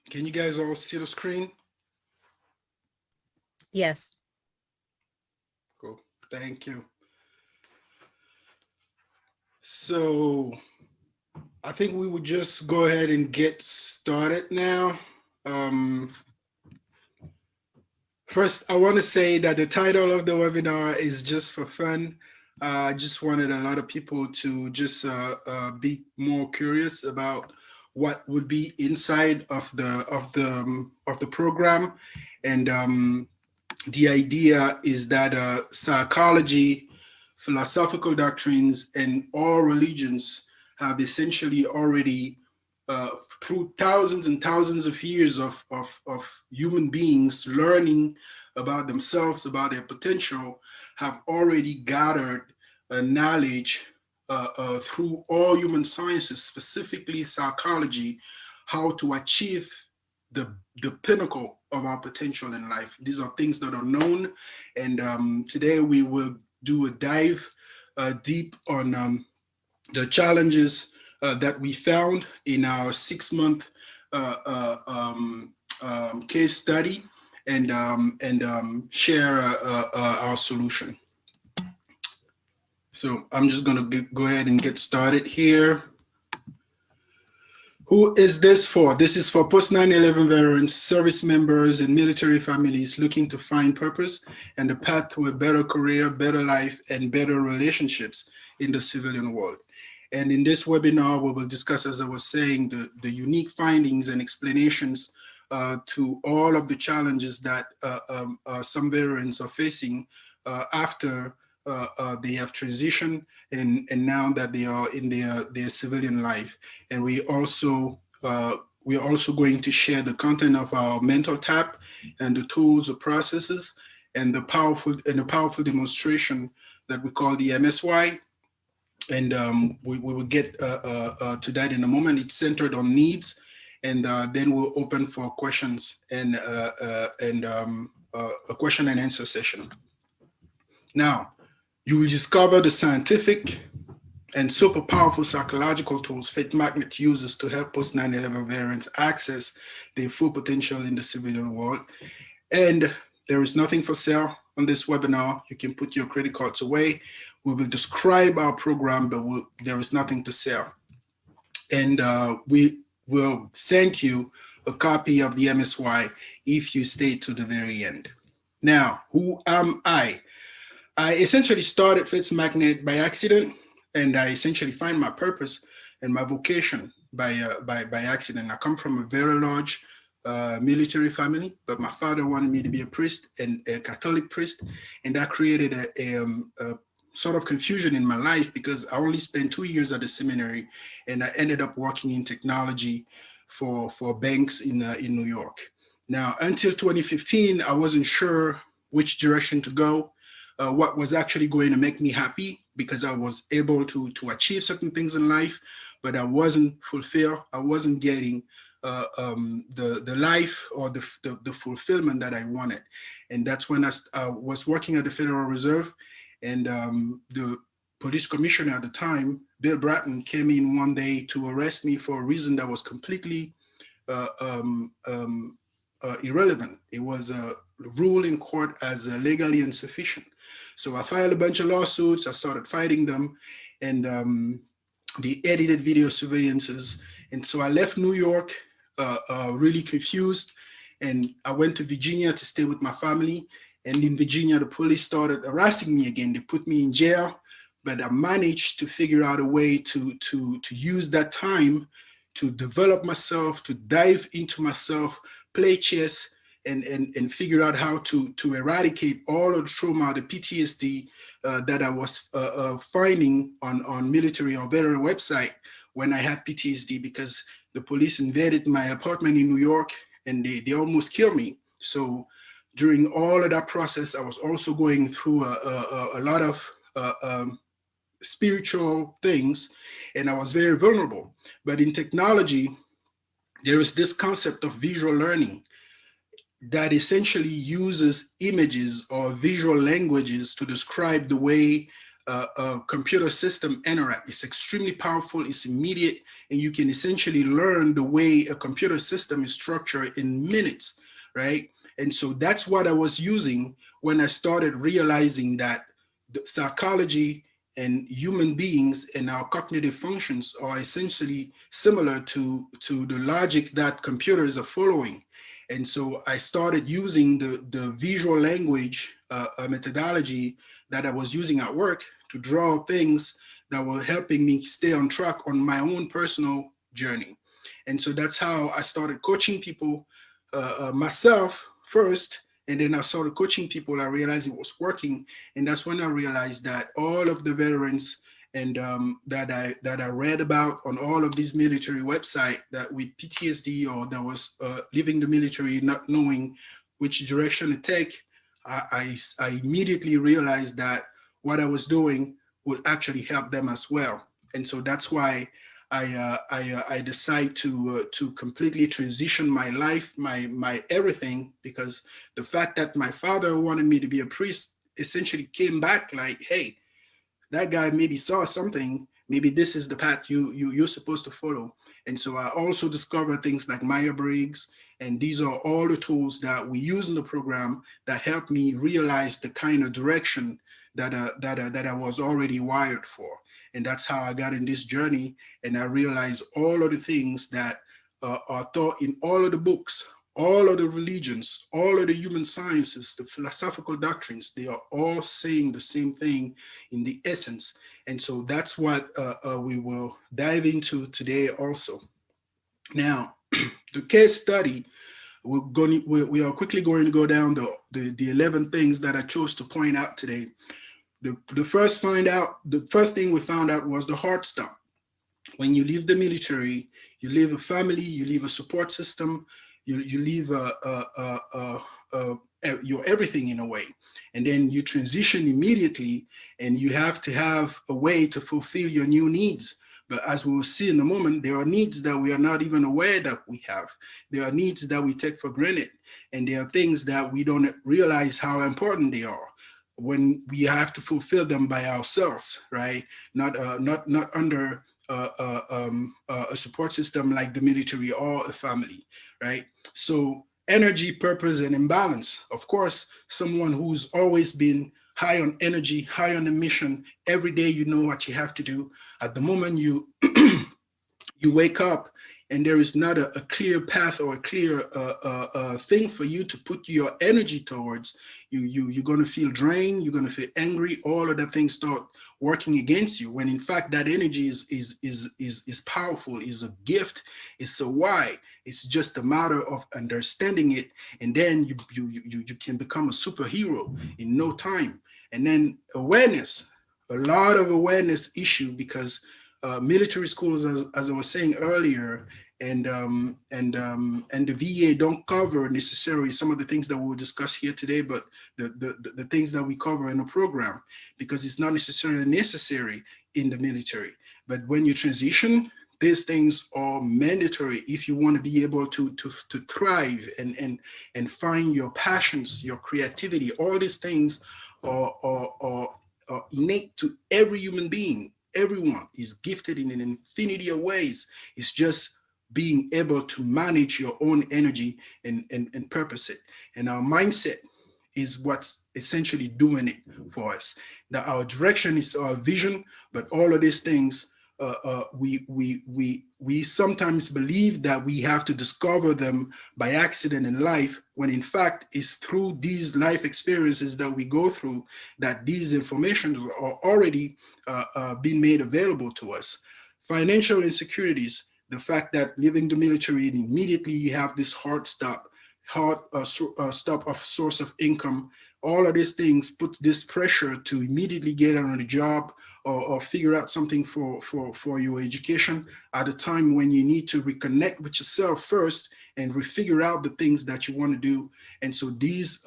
Can you guys all see the screen? Yes. Cool. Thank you. So I think we would just go ahead and get started now. Um, First, I want to say that the title of the webinar is just for fun. I just wanted a lot of people to just be more curious about what would be inside of the program, and the idea is that psychology, philosophical doctrines, and all religions have essentially already, through thousands and thousands of years of human beings learning about themselves, about their potential, have already gathered knowledge through all human sciences, specifically psychology, how to achieve the pinnacle of our potential in life. These are things that are known, and today we will do a dive deep on the challenges that we found in our 6 month case study, and share our solution. So I'm just going to go ahead and get started here. Who is this for? This is for post 9/11 veterans, service members, and military families looking to find purpose and a path to a better career, better life, and better relationships in the civilian world. And in this webinar, we will discuss, as I was saying, the unique findings and explanations to all of the challenges that some veterans are facing after they have transitioned, and now that they are in their civilian life. And we're also going to share the content of our mental tap and the tools, the processes, and the powerful demonstration that we call the MSY. And we will get to that in a moment. It's centered on needs, and then we'll open for questions and a question and answer session. Now, you will discover the scientific and super powerful psychological tools FaithSMagnet uses to help post 9/11 veterans access their full potential in the civilian world. And there is nothing for sale on this webinar. You can put your credit cards away. We will describe our program, but there is nothing to sell. And we will send you a copy of the MSY if you stay to the very end. Now, who am I? I essentially started FaithSMagnet by accident, and I essentially find my purpose and my vocation by accident. I come from a very large military family, but my father wanted me to be a priest, and a Catholic priest, and that created a sort of confusion in my life, because I only spent 2 years at the seminary, and I ended up working in technology for banks in New York. Now, until 2015, I wasn't sure which direction to go. What was actually going to make me happy, because I was able to achieve certain things in life, but I wasn't fulfilled. I wasn't getting the life or the fulfillment that I wanted. And that's when I was working at the Federal Reserve, and the police commissioner at the time, Bill Bratton, came in one day to arrest me for a reason that was completely irrelevant. It was ruled in court as legally insufficient. So I filed a bunch of lawsuits. I started fighting them, and the edited video surveillances. And so I left New York really confused, and I went to Virginia to stay with my family. And in Virginia, the police started harassing me again. They put me in jail, but I managed to figure out a way to use that time to develop myself, to dive into myself, play chess, and figure out how to eradicate all of the trauma, the PTSD that I was finding on military or veteran website when I had PTSD, because the police invaded my apartment in New York, and they almost killed me. So during all of that process, I was also going through a lot of spiritual things, and I was very vulnerable. But in technology, there is this concept of visual learning that essentially uses images or visual languages to describe the way computer system interact. It's extremely powerful, it's immediate, and you can essentially learn the way a computer system is structured in minutes, right? And so that's what I was using when I started realizing that the psychology and human beings and our cognitive functions are essentially similar to the logic that computers are following. And so I started using the visual language methodology that I was using at work to draw things that were helping me stay on track on my own personal journey. And so that's how I started coaching people, myself first, and then I started coaching people. I realized it was working, and that's when I realized that all of the veterans and that I read about on all of these military websites that with PTSD or that was leaving the military not knowing which direction to take, I immediately realized that what I was doing would actually help them as well. And so that's why I decide to completely transition my life, my everything, because the fact that my father wanted me to be a priest essentially came back like, hey, that guy maybe saw something. Maybe this is the path you're supposed to follow. And so I also discovered things like Myers-Briggs, and these are all the tools that we use in the program that help me realize the kind of direction that I was already wired for. And that's how I got in this journey. And I realized all of the things that are taught in all of the books, all of the religions, all of the human sciences, the philosophical doctrines, they are all saying the same thing in the essence. And so that's what we will dive into today also. Now, the case study, we are quickly going to go down the 11 things that I chose to point out today. The first thing we found out was the hard stop. When you leave the military, you leave a family, you leave a support system, you leave your everything in a way, and then you transition immediately, and you have to have a way to fulfill your new needs. But as we will see in a moment, there are needs that we are not even aware that we have. There are needs that we take for granted, and there are things that we don't realize how important they are when we have to fulfill them by ourselves, right? Not under a support system like the military or a family, right? So energy, purpose, and imbalance. Of course, someone who's always been high on energy, high on the mission, every day you know what you have to do. At the moment you you wake up and there is not a clear path or a clear thing for you to put your energy towards, you're going to feel drained, you're going to feel angry, all of that things start working against you, when in fact that energy is powerful, is a gift, it's a why. It's just a matter of understanding it, and then you can become a superhero in no time. And then awareness, a lot of awareness issue, because military schools, as I was saying earlier, and the VA don't cover necessarily some of the things that we'll discuss here today, but the things that we cover in the program, because it's not necessarily necessary in the military. But when you transition, these things are mandatory if you want to be able to thrive and find your passions, your creativity. All these things are innate to every human being. Everyone is gifted in an infinity of ways. It's just being able to manage your own energy and purpose it. And our mindset is what's essentially doing it for us. That our direction is our vision, but all of these things, we sometimes believe that we have to discover them by accident in life, when in fact it's through these life experiences that we go through that these information are already being made available to us. Financial insecurities, the fact that leaving the military and immediately you have this hard stop of source of income, all of these things put this pressure to immediately get on a job or figure out something for your education at a time when you need to reconnect with yourself first and refigure out the things that you want to do. And so these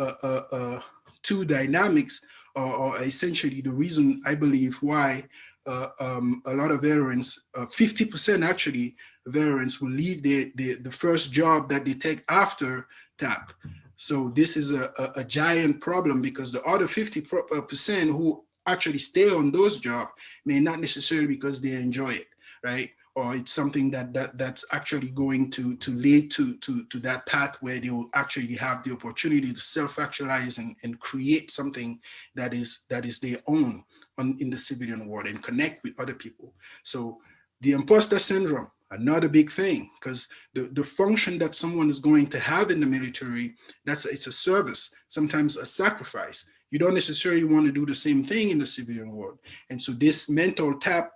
two dynamics are essentially the reason I believe why a lot of veterans, 50% actually, veterans will leave the first job that they take after TAP. So this is a giant problem, because the other 50% who actually stay on those jobs may not necessarily because they enjoy it, right? Or it's something that's actually going to lead to that path where they will actually have the opportunity to self-actualize and create something that is their own in the civilian world and connect with other people. So the imposter syndrome, another big thing, because the function that someone is going to have in the military, it's a service, sometimes a sacrifice. You don't necessarily want to do the same thing in the civilian world. And so this mental tap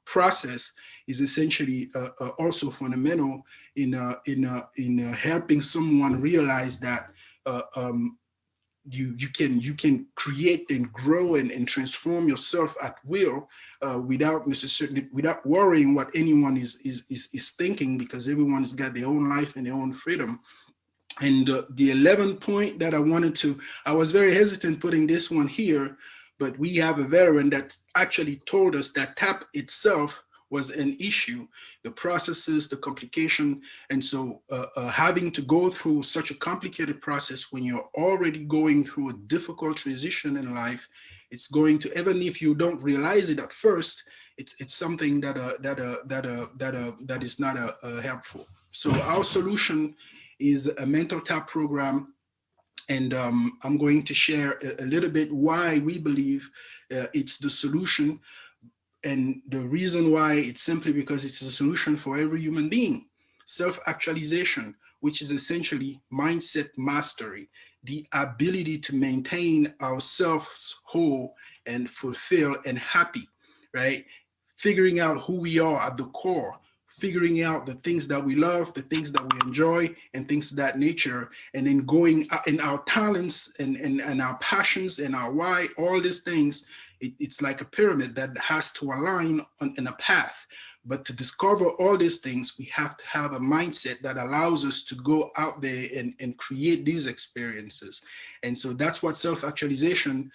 process is essentially also fundamental in helping someone realize that uh, um, you can create and grow and transform yourself at will, without necessarily without worrying what anyone is thinking, because everyone's got their own life and their own freedom. And the 11th point that I was very hesitant putting this one here, but we have a veteran that actually told us that TAP itself was an issue, the processes, the complication. And so having to go through such a complicated process when you're already going through a difficult transition in life, it's going to, even if you don't realize it at first, it's something that is not helpful. So our solution is a mental tap program, and I'm going to share a little bit why we believe it's the solution. And the reason why, it's simply because it's a solution for every human being. Self-actualization, which is essentially mindset mastery, the ability to maintain ourselves whole and fulfilled and happy, right? Figuring out who we are at the core, figuring out the things that we love, the things that we enjoy, and things of that nature, and then going in our talents and our passions and our why, all these things. It's like a pyramid that has to align in a path. But to discover all these things, we have to have a mindset that allows us to go out there and create these experiences. And so that's what self-actualization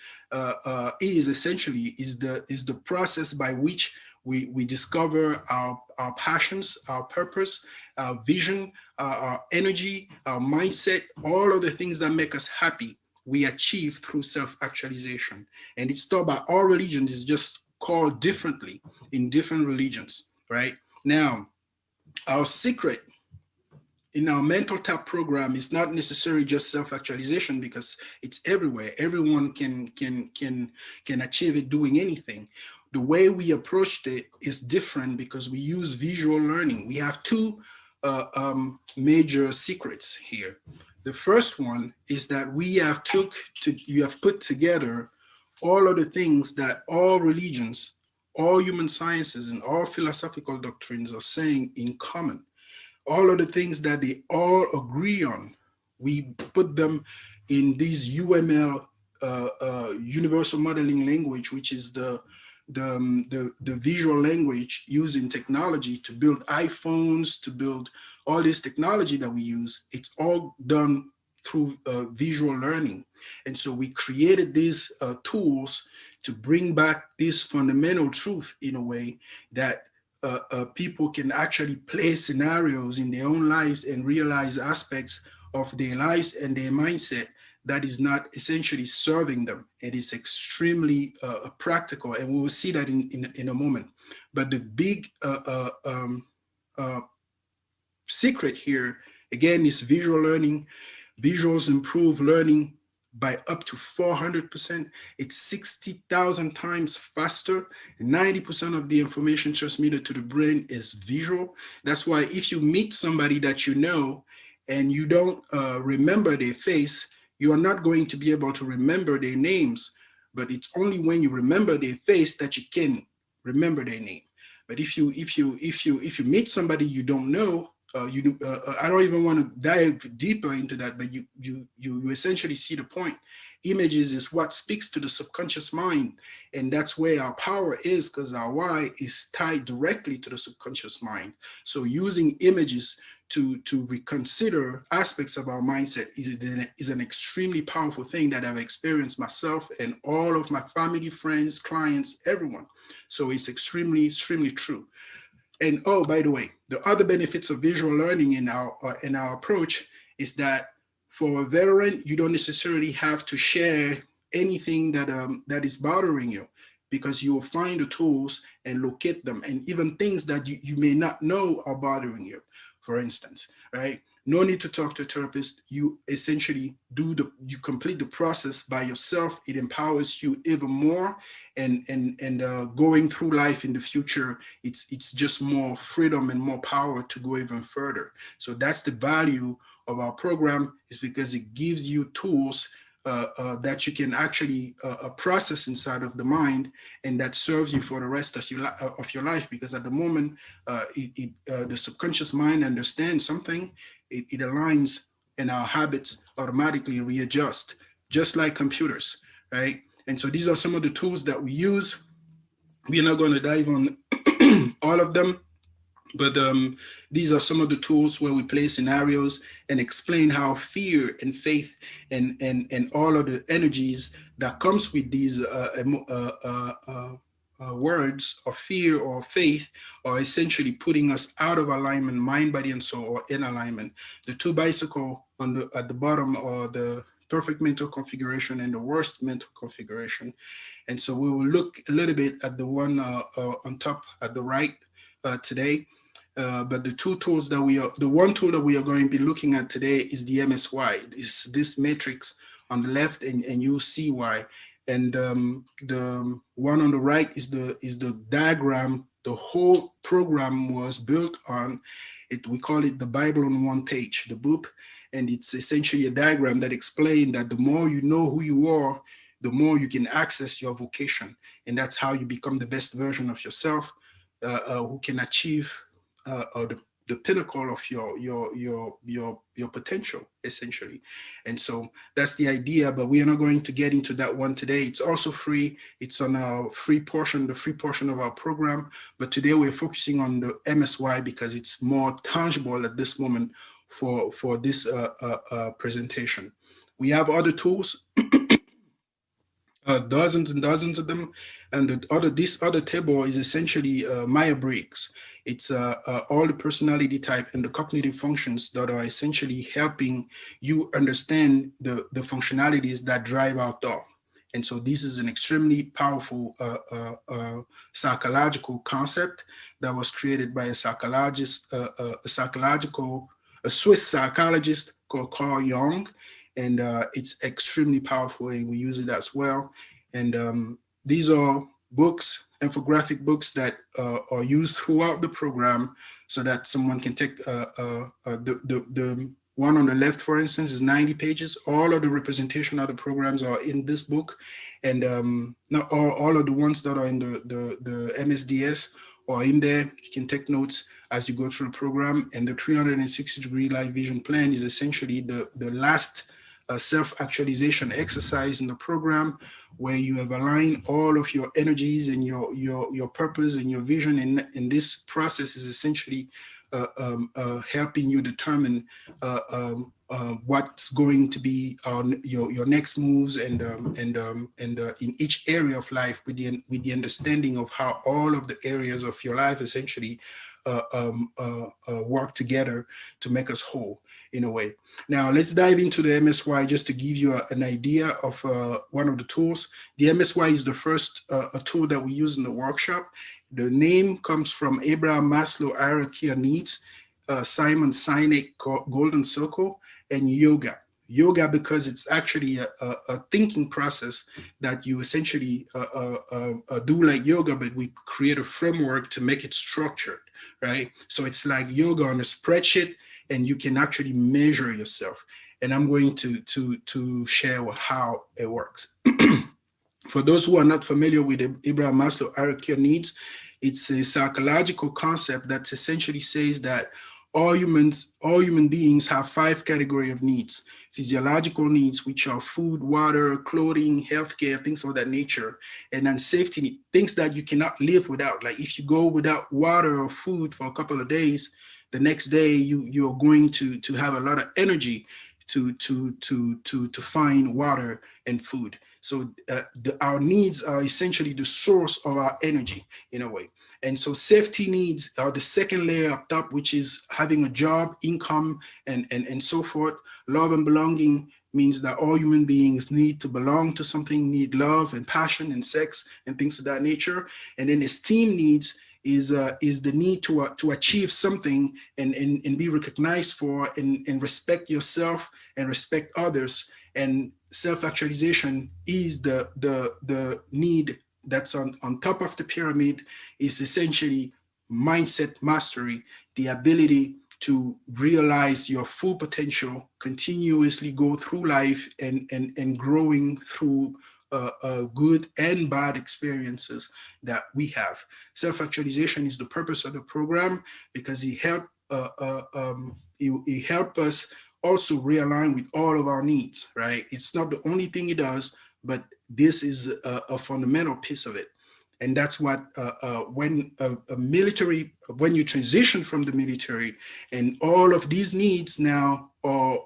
is essentially, is the process by which we discover our passions, our purpose, our vision, our energy, our mindset, all of the things that make us happy, we achieve through self-actualization. And it's taught by all religions, it's just called differently in different religions, right? Now, our secret in our mental tap program is not necessarily just self-actualization, because it's everywhere. Everyone can achieve it doing anything. The way we approached it is different because we use visual learning. We have two major secrets here. The first one is that you have put together all of the things that all religions, all human sciences, and all philosophical doctrines are saying in common. All of the things that they all agree on, we put them in this UML, Universal Modeling Language, which is the visual language used in technology to build iPhones, to build all this technology that we use. It's all done through visual learning. And so we created these tools to bring back this fundamental truth in a way that people can actually play scenarios in their own lives and realize aspects of their lives and their mindset that is not essentially serving them. It is extremely practical, and we will see that in a moment. But the big secret here, again, is visual learning. Visuals improve learning by up to 400%. It's 60,000 times faster. 90% of the information transmitted to the brain is visual. That's why if you meet somebody that you know and you don't remember their face, you are not going to be able to remember their names. But it's only when you remember their face that you can remember their name. But if you meet somebody you don't know, I don't even want to dive deeper into that, but you essentially see the point. Images is what speaks to the subconscious mind, and that's where our power is, because our why is tied directly to the subconscious mind. So using images to reconsider aspects of our mindset is an extremely powerful thing that I've experienced myself and all of my family, friends, clients, everyone. So it's extremely, extremely true. And oh, by the way, the other benefits of visual learning in our approach is that for a veteran, you don't necessarily have to share anything that is bothering you, because you will find the tools and locate them, and even things that you may not know are bothering you, for instance, right? No need to talk to a therapist. You essentially you complete the process by yourself. It empowers you even more, and going through life in the future, it's just more freedom and more power to go even further. So that's the value of our program, is because it gives you tools that you can actually process inside of the mind, and that serves you for the rest of your life. Because at the moment, the subconscious mind understands something, it aligns, and our habits automatically readjust, just like computers, right? And so these are some of the tools that we use. We're not going to dive on all of them, but these are some of the tools where we play scenarios and explain how fear and faith and all of the energies that comes with these words of fear or faith are essentially putting us out of alignment, mind, body, and soul, or in alignment. The two bicycle at the bottom are the perfect mental configuration and the worst mental configuration. And so we will look a little bit at the one on top at the right today. But the one tool that we are going to be looking at today is the MSY. This matrix on the left, and you'll see why. And the one on the right is the diagram the whole program was built on. We call it the Bible on one page, the book. And it's essentially a diagram that explains that the more you know who you are, the more you can access your vocation. And that's how you become the best version of yourself, who can achieve the pinnacle of your potential, essentially. And so that's the idea, but we are not going to get into that one today. It's also free. It's on our free portion, the free portion of our program. But today we're focusing on the MSY because it's more tangible at this moment for this presentation. We have other tools, dozens and dozens of them. And this other table is essentially Myers-Briggs. It's all the personality type and the cognitive functions that are essentially helping you understand the functionalities that drive our thought. And so this is an extremely powerful psychological concept that was created by a Swiss psychologist called Carl Jung. And it's extremely powerful, and we use it as well. And these are books, infographic books that are used throughout the program, so that someone can take the one on the left, for instance, is 90 pages. All of the representation of the programs are in this book, and not all of the ones that are in the MSDS are in there. You can take notes as you go through the program. And the 360-degree life vision plan is essentially the last self-actualization exercise in the program, where you have aligned all of your energies and your purpose and your vision. And this process is essentially helping you determine what's going to be your next moves, and in each area of life, with the understanding of how all of the areas of your life essentially work together to make us whole, in a way. Now, let's dive into the MSY just to give you an idea of one of the tools. The MSY is the first a tool that we use in the workshop. The name comes from Abraham Maslow hierarchy of needs, Simon SINEK golden circle, and yoga. Yoga, because it's actually a thinking process that you essentially do like yoga, but we create a framework to make it structured, right? So it's like yoga on a spreadsheet, and you can actually measure yourself. And I'm going to share how it works. For those who are not familiar with the Abraham Maslow hierarchy of needs, it's a psychological concept that essentially says that all human beings have 5 categories of needs. Physiological needs, which are food, water, clothing, healthcare, things of that nature. And then safety, things that you cannot live without. Like if you go without water or food for a couple of days, the next day you're going to have a lot of energy to find water and food. So our needs are essentially the source of our energy, in a way. And so safety needs are the second layer up top, which is having a job, income, and so forth. Love and belonging, means that all human beings need to belong to something, need love and passion and sex and things of that nature. And then esteem needs is the need to achieve something and be recognized for and respect yourself and respect others. And self-actualization is the need that's on top of the pyramid, is essentially mindset mastery, the ability to realize your full potential, continuously go through life and growing through good and bad experiences that we have. Self-actualization is the purpose of the program because it help us also realign with all of our needs, right? It's not the only thing it does, but this is a fundamental piece of it. And that's what when a military, when you transition from the military, and all of these needs now are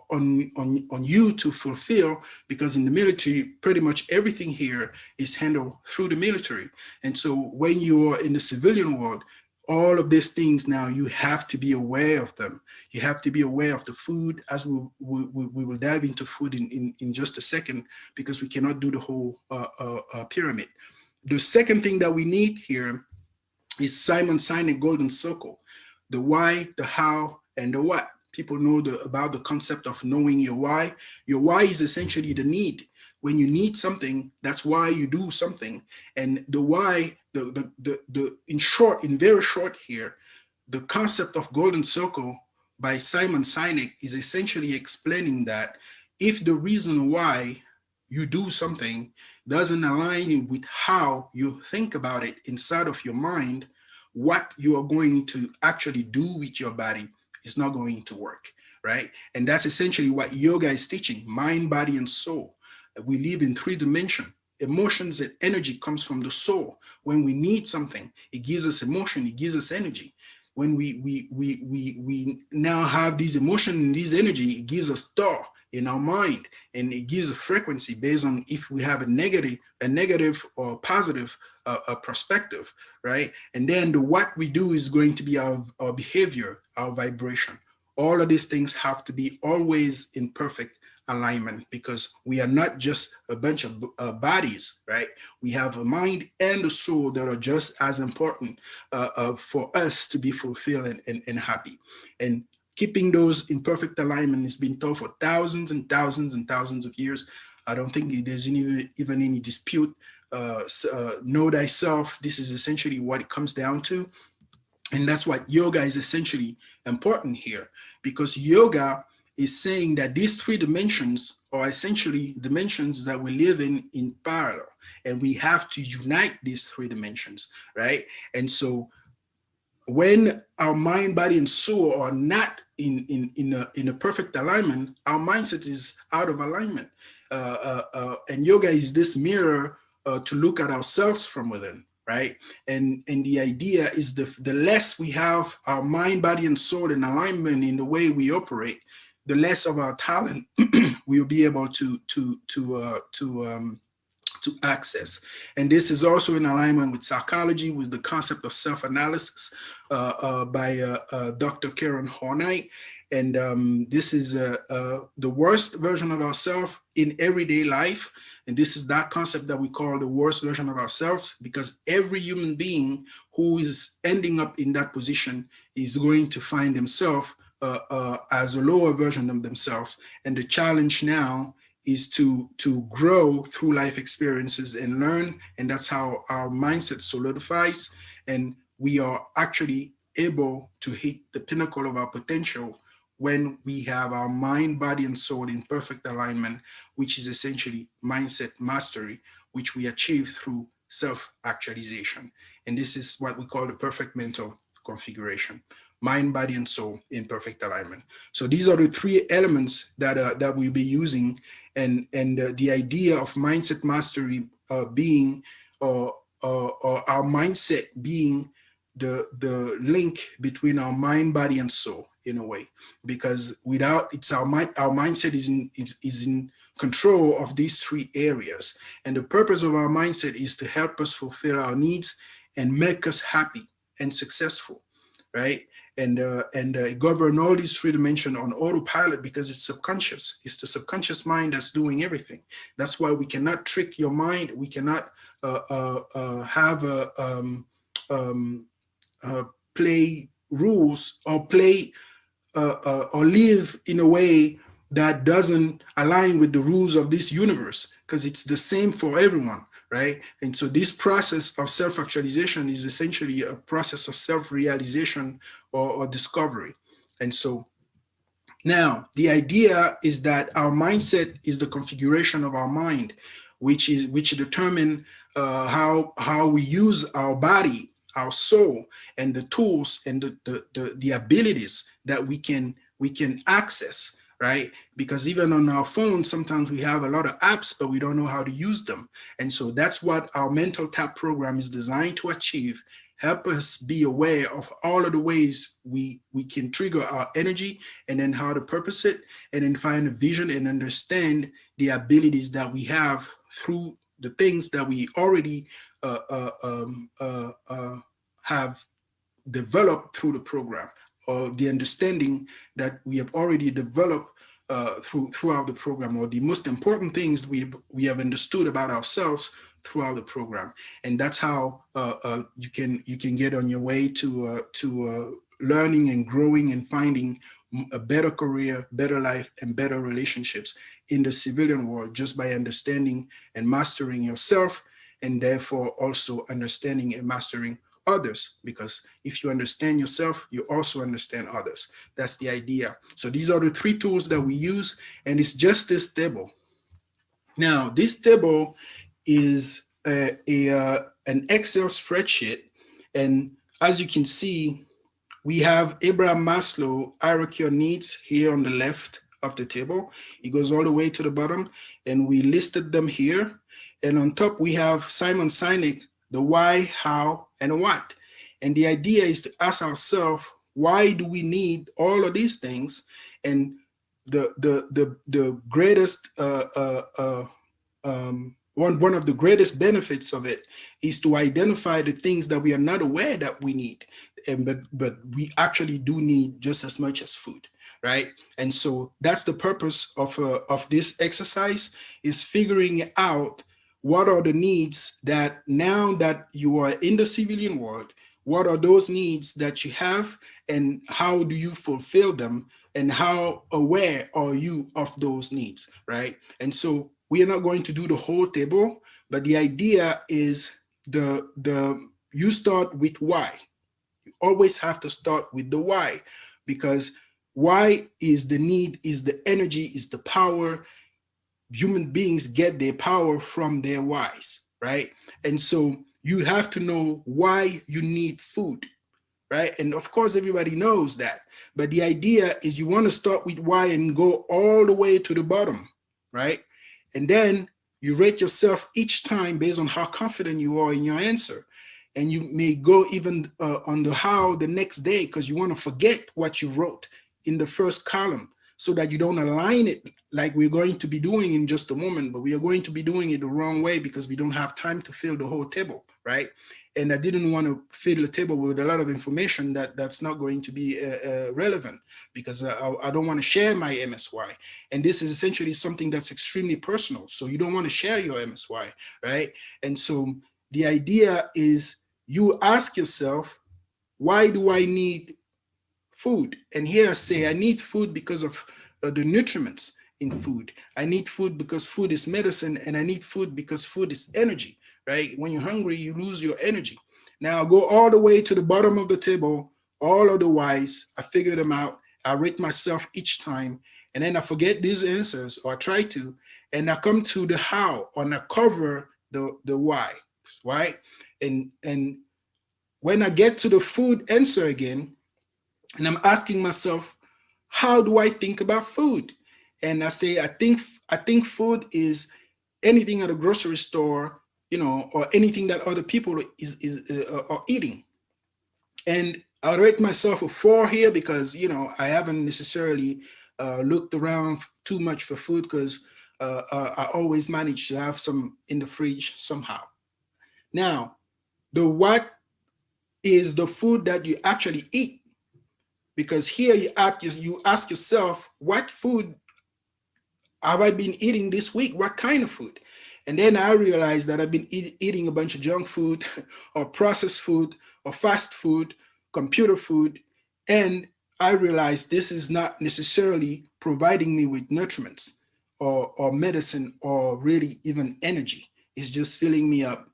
on you to fulfill, because in the military, pretty much everything here is handled through the military. And so when you are in the civilian world, all of these things now, you have to be aware of them. You have to be aware of the food, as we will dive into food in just a second, because we cannot do the whole pyramid. The second thing that we need here is Simon Sinek Golden Circle: the why, the how, and the what. People know about the concept of knowing your why. Your why is essentially the need. When you need something, that's why you do something. And the why, in short, in very short here, the concept of Golden Circle by Simon Sinek is essentially explaining that if the reason why you do something doesn't align with how you think about it inside of your mind, what you are going to actually do with your body is not going to work, right? And that's essentially what yoga is teaching: mind, body, and soul. We live in three dimensions. Emotions and energy comes from the soul. When we need something, it gives us emotion, it gives us energy. When we now have these emotions and these energy, it gives us thought in our mind, and it gives a frequency based on if we have a negative or positive perspective, right? And then the what we do is going to be our behavior, our vibration. All of these things have to be always in perfect alignment, because we are not just a bunch of bodies, right? We have a mind and a soul that are just as important for us to be fulfilled and happy. And keeping those in perfect alignment has been taught for thousands and thousands and thousands of years. I don't think there's even any dispute. Know thyself. This is essentially what it comes down to. And that's what yoga is essentially important here, because yoga is saying that these three dimensions are essentially dimensions that we live in parallel, and we have to unite these three dimensions, right? And so when our mind, body, and soul are not in a perfect alignment, our mindset is out of alignment. And yoga is this mirror to look at ourselves from within, right? And the idea is the less we have our mind, body, and soul in alignment in the way we operate, the less of our talent we'll be able to access. And this is also in alignment with psychology, with the concept of self-analysis by Dr. Karen Horney. And this is the worst version of ourselves in everyday life. And this is that concept that we call the worst version of ourselves, because every human being who is ending up in that position is going to find themselves as a lower version of themselves. And the challenge now is to grow through life experiences and learn. And that's how our mindset solidifies. And we are actually able to hit the pinnacle of our potential when we have our mind, body, and soul in perfect alignment, which is essentially mindset mastery, which we achieve through self-actualization. And this is what we call the perfect mental configuration: mind, body, and soul in perfect alignment. So these are the three elements that we'll be using, and the idea of mindset mastery being our mindset being the link between our mind, body, and soul in a way, because without it's our mindset is in control of these three areas, and the purpose of our mindset is to help us fulfill our needs and make us happy and successful, right? and govern all these three dimensions on autopilot because it's subconscious. It's the subconscious mind that's doing everything. That's why we cannot trick your mind. We cannot have um, play rules or play or live in a way that doesn't align with the rules of this universe, because it's the same for everyone, right? And so this process of self-actualization is essentially a process of self-realization or discovery. And so now the idea is that our mindset is the configuration of our mind, which determine how we use our body, our soul, and the tools and the abilities that we can access, right? Because even on our phone, sometimes we have a lot of apps, but we don't know how to use them. And so that's what our mental tap program is designed to achieve. Help us be aware of all of the ways we can trigger our energy, and then how to purpose it, and then find a vision and understand the abilities that we have through the things that we already have developed through the program, or the understanding that we have already developed throughout the program, or the most important things we have understood about ourselves throughout the program. And that's how you can get on your way to learning and growing and finding a better career, better life, and better relationships in the civilian world, just by understanding and mastering yourself, and therefore also understanding and mastering others. Because if you understand yourself, you also understand others. That's the idea. So these are the three tools that we use, and it's just this table. Now, this table is an Excel spreadsheet, and as you can see, we have Abraham Maslow hierarchy of needs here on the left of the table. It goes all the way to the bottom, and we listed them here. And on top, we have Simon Sinek, the why, how, and what. And the idea is to ask ourselves, why do we need all of these things? And the greatest one of the greatest benefits of it is to identify the things that we are not aware that we need, and but we actually do need just as much as food, right? And so that's the purpose of this exercise, is figuring out what are the needs that, now that you are in the civilian world, what are those needs that you have, and how do you fulfill them, and how aware are you of those needs, right? And so we are not going to do the whole table, but the idea is you start with why. You always have to start with the why, because why is the need, is the energy, is the power. Human beings get their power from their whys, right? And so you have to know why you need food, right? And of course, everybody knows that. But the idea is you want to start with why and go all the way to the bottom, right? And then you rate yourself each time based on how confident you are in your answer. And you may go even on the how the next day, because you want to forget what you wrote in the first column, so that you don't align it like we're going to be doing in just a moment. But we are going to be doing it the wrong way because we don't have time to fill the whole table, right? And I didn't want to fill the table with a lot of information that's not going to be relevant, because I don't want to share my MSY. And this is essentially something that's extremely personal. So you don't want to share your MSY, right? And so the idea is you ask yourself, why do I need food? And here I say, I need food because of the nutriments in food. I need food because food is medicine, and I need food because food is energy, right? When you're hungry, you lose your energy. Now go all the way to the bottom of the table, all of the whys, I figure them out. I rate myself each time, and then I forget these answers, or I try to, and I come to the how, and I cover the why, right? And when I get to the food answer again, and I'm asking myself, how do I think about food? And I say, I think food is anything at a grocery store, or anything that other people are eating. And I rate myself a 4 here because, I haven't necessarily looked around too much for food, because I always manage to have some in the fridge somehow. Now, the what is the food that you actually eat. because here you ask yourself, what food have I been eating this week? What kind of food? And then I realized that I've been eating a bunch of junk food or processed food or fast food, computer food. And I realized this is not necessarily providing me with nutriments or medicine or really even energy. It's just filling me up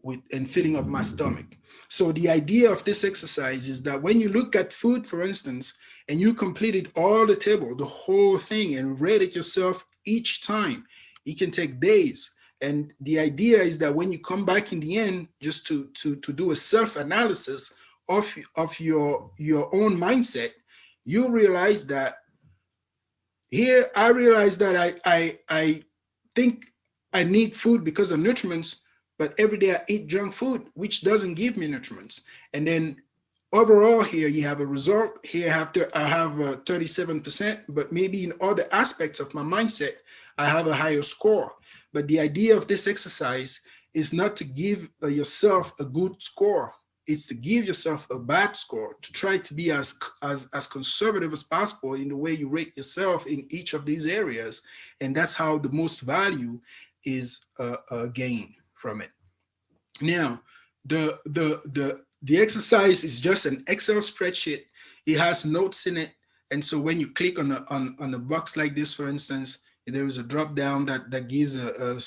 with and filling up my stomach. So the idea of this exercise is that when you look at food, for instance, and you completed all the table, the whole thing, and read it yourself each time, it can take days. And the idea is that when you come back in the end, just to do a self-analysis of your own mindset, you realize that here I realize that I think I need food because of nutriments, but every day I eat junk food, which doesn't give me nutriments. And then overall here you have a result. Here I have 37%, but maybe in other aspects of my mindset, I have a higher score. But the idea of this exercise is not to give yourself a good score. It's to give yourself a bad score, to try to be as conservative as possible in the way you rate yourself in each of these areas. And that's how the most value is gained from it. Now, the exercise is just an Excel spreadsheet. It has notes in it, and so when you click on a box like this, for instance, there is a drop down that gives a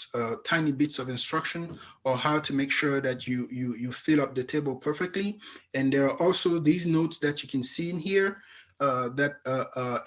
tiny bits of instruction or how to make sure that you fill up the table perfectly. And there are also these notes that you can see in here that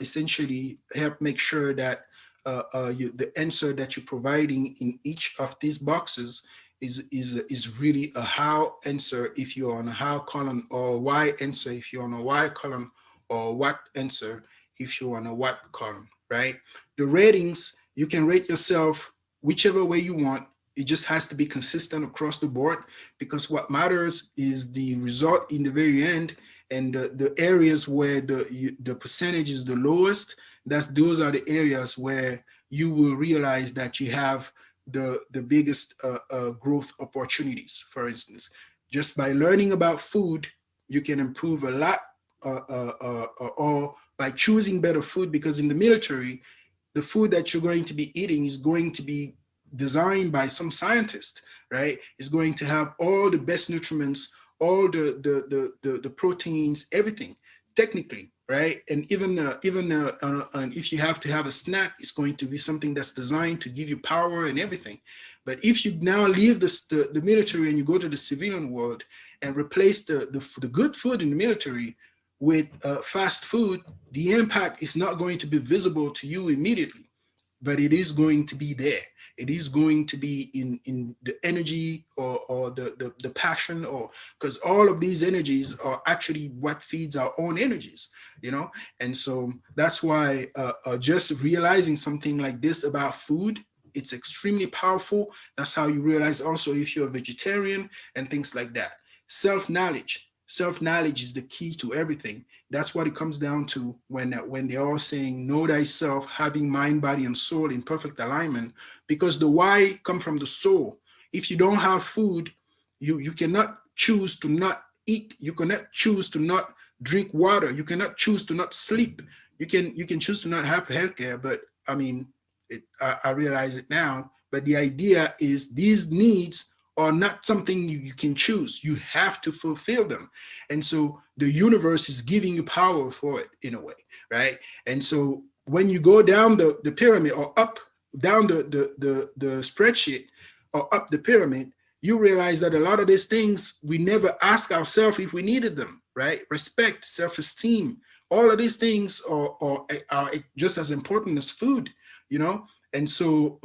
essentially help make sure that the answer that you're providing in each of these boxes is really a how answer if you're on a how column, or why answer if you're on a why column, or what answer if you're on a what column, right? The ratings, you can rate yourself whichever way you want. It just has to be consistent across the board, because what matters is the result in the very end. And the areas where the percentage is the lowest, those are the areas where you will realize that you have the biggest growth opportunities. For instance, just by learning about food, you can improve a lot, or by choosing better food, because in the military, the food that you're going to be eating is going to be designed by some scientist, right? It's going to have all the best nutrients, all the proteins, everything, technically, right? And and if you have to have a snack, it's going to be something that's designed to give you power and everything. But if you now leave the military and you go to the civilian world and replace the good food in the military with fast food, the impact is not going to be visible to you immediately, but it is going to be there. It is going to be in the energy, or the passion, or because all of these energies are actually what feeds our own energies, you know. And so that's why just realizing something like this about food, it's extremely powerful. That's how you realize also if you're a vegetarian and things like that. Self-knowledge is the key to everything. That's what it comes down to when they're all saying, know thyself, having mind, body, and soul in perfect alignment, because the why come from the soul. If you don't have food, you cannot choose to not eat. You cannot choose to not drink water. You cannot choose to not sleep. You can choose to not have healthcare, but I mean, I realize it now. But the idea is these needs are not something you can choose. You have to fulfill them. And so the universe is giving you power for it in a way, right? And so when you go down the pyramid, or up, down the spreadsheet, or up the pyramid, you realize that a lot of these things, we never ask ourselves if we needed them, right? Respect, self-esteem, all of these things are just as important as food, you know? And so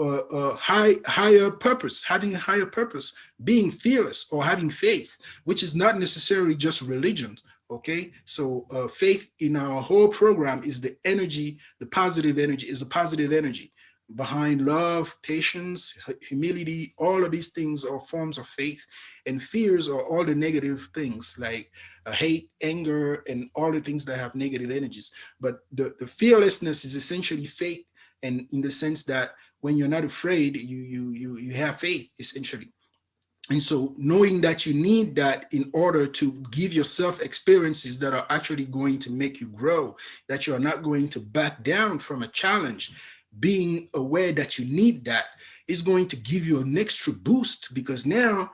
higher purpose, having a higher purpose, being fearless, or having faith, which is not necessarily just religion. Okay, so faith in our whole program is the energy, the positive energy, is a positive energy behind love, patience, humility. All of these things are forms of faith, and fears are all the negative things like hate, anger, and all the things that have negative energies. But the fearlessness is essentially faith, and in the sense that when you're not afraid, you have faith essentially. And so knowing that you need that in order to give yourself experiences that are actually going to make you grow, that you are not going to back down from a challenge, being aware that you need that is going to give you an extra boost, because now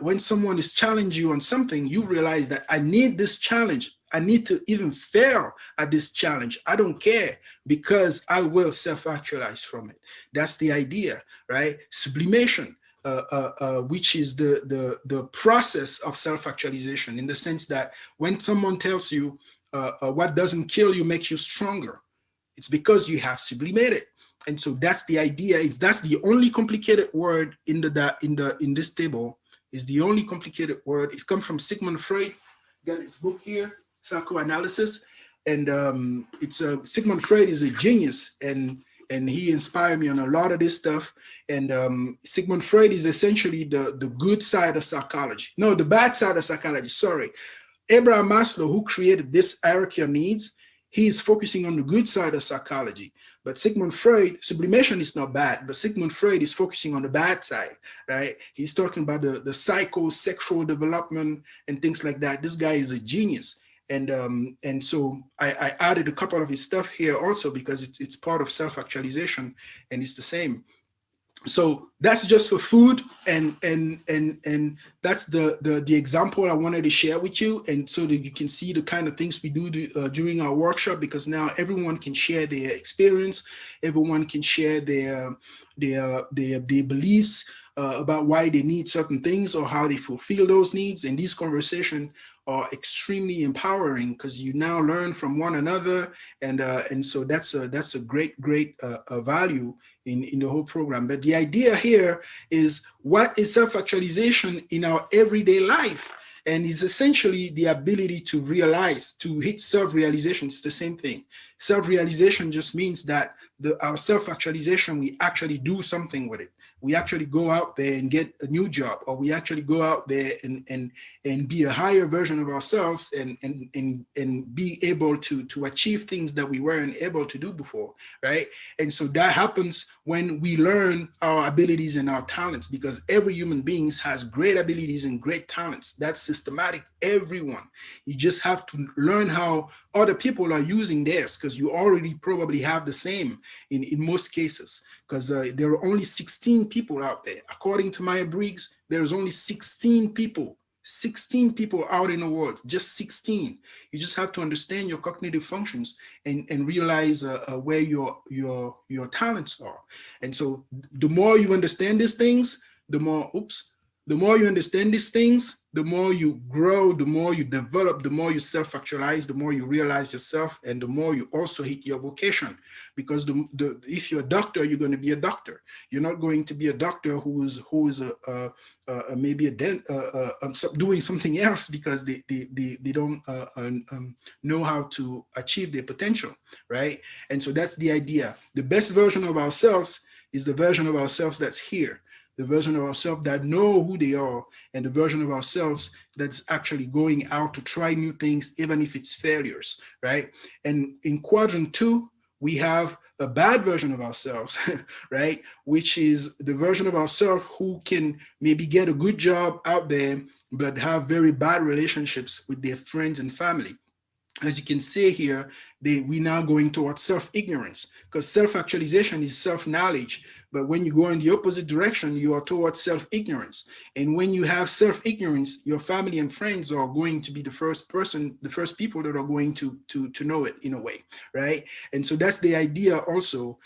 when someone is challenging you on something, you realize that I need this challenge. I need to even fail at this challenge. I don't care, because I will self-actualize from it. That's the idea, right? Sublimation, which is the process of self-actualization, in the sense that when someone tells you what doesn't kill you makes you stronger, it's because you have sublimated. And so that's the idea. That's the only complicated word in this table, is the only complicated word. It comes from Sigmund Freud. Got his book here, Psychoanalysis, and Sigmund Freud is a genius, and he inspired me on a lot of this stuff. And Sigmund Freud is essentially the good side of psychology. No, the bad side of psychology. Sorry, Abraham Maslow, who created this hierarchy of needs, he is focusing on the good side of psychology. But Sigmund Freud, sublimation is not bad, but Sigmund Freud is focusing on the bad side, right? He's talking about the psychosexual development and things like that. This guy is a genius. And so I added a couple of his stuff here also, because it's part of self-actualization, and it's the same. So that's just for food, and that's the example I wanted to share with you, and so that you can see the kind of things we do during our workshop, because now everyone can share their experience, everyone can share their beliefs about why they need certain things or how they fulfill those needs. And these conversations are extremely empowering, because you now learn from one another, and so that's a great value in the whole program. But the idea here is, what is self-actualization in our everyday life? And it's essentially the ability to realize, to hit self-realization. It's the same thing. Self-realization just means that our self-actualization, we actually do something with it. We actually go out there and get a new job, or we actually go out there and be a higher version of ourselves, and be able to achieve things that we weren't able to do before, right? And so that happens when we learn our abilities and our talents, because every human being has great abilities and great talents. That's systematic, everyone. You just have to learn how other people are using theirs, because you already probably have the same in most cases, because there are only 16 people out there. According to Myers-Briggs, there's only 16 people out in the world, just 16. You just have to understand your cognitive functions and realize where your talents are. And so the more you understand these things, the more you understand these things, the more you grow, the more you develop, the more you self-actualize, the more you realize yourself, and the more you also hit your vocation. Because if you're a doctor, you're going to be a doctor. You're not going to be a doctor who is maybe doing something else because they don't know how to achieve their potential, right? And so that's the idea. The best version of ourselves is the version of ourselves that's here, the version of ourselves that know who they are, and the version of ourselves that's actually going out to try new things, even if it's failures, right? And in quadrant 2, we have a bad version of ourselves, right? Which is the version of ourselves who can maybe get a good job out there, but have very bad relationships with their friends and family. As you can see here, we're now going towards self-ignorance, because self-actualization is self-knowledge. But when you go in the opposite direction, you are towards self-ignorance. And when you have self-ignorance, your family and friends are going to be the first people that are going to know it in a way, right? And so that's the idea also.